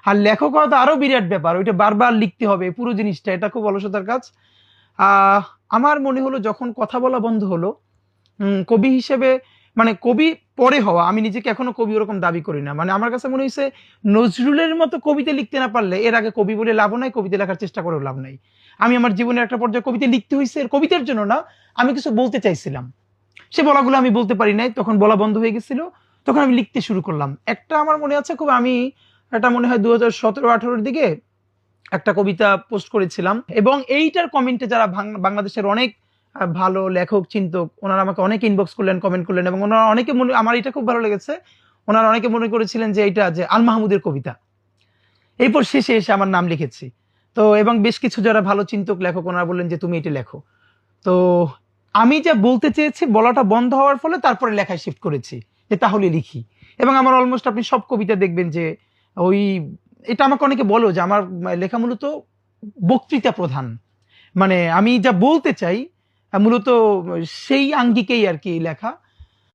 আর লেখক হওয়া তো আরো বিরাট ব্যাপার, ওইটা বারবার লিখতে হবে পুরো জিনিসটা, এটা খুব অলসতার কাজ। আমার মনে হলো যখন কথা বলা বন্ধ হলো, কবি হিসেবে, মানে কবি পরে হওয়া, আমি নিজেকে এখনো কবি ওরকম দাবি করি না। মানে আমার কাছে মনে হয়েছে নজরুলের মতো কবিতা লিখতে না পারলে এর আগে কবি বলে লাভ নাই, কবিতা লেখার চেষ্টা করেও লাভ নাই। আমি আমার জীবনের একটা পর্যায়ে কবিতা লিখতে হয়েছে, কবিতার জন্য না, আমি কিছু বলতে চাইছিলাম, সে বলাগুলো আমি বলতে পারি নাই, তখন বলা বন্ধ হয়ে গেছিল, তখন আমি লিখতে শুরু করলাম। একটা আমার মনে আছে খুব, আমি এটা মনে হয় 2017-18 দিকে একটা কবিতা পোস্ট করেছিলাম, এবং এইটার কমেন্টে যারা বাংলাদেশের অনেক ভালো লেখক চিন্তক, ওনারা আমাকে অনেক ইনবক্স করলেন, কমেন্ট করলেন, এবং ওনারা অনেকে মনে, আমার এটা খুব ভালো লেগেছে, ওনারা অনেকে মনে করেছিলেন যে এইটা যে আল মাহমুদের কবিতা। এরপর শেষে এসে আমার নাম লিখেছি। তো এবং বেশ কিছু যারা ভালো চিন্তক লেখক, ওনারা বললেন যে তুমি এটা লেখো। তো আমি যা বলতে চেয়েছি বলাটা বন্ধ হওয়ার ফলে তারপরে লেখায় শিফট করেছি, যে তাহলে লিখি। এবং আমার অলমোস্ট আপনি সব কবিতা দেখবেন যে ওই, এটা আমাকে অনেকে বলো যে আমার লেখা মূলত বক্তৃতা প্রধান, মানে আমি যা বলতে চাই মূলত সেই আঙ্গিকেই আর কি লেখা।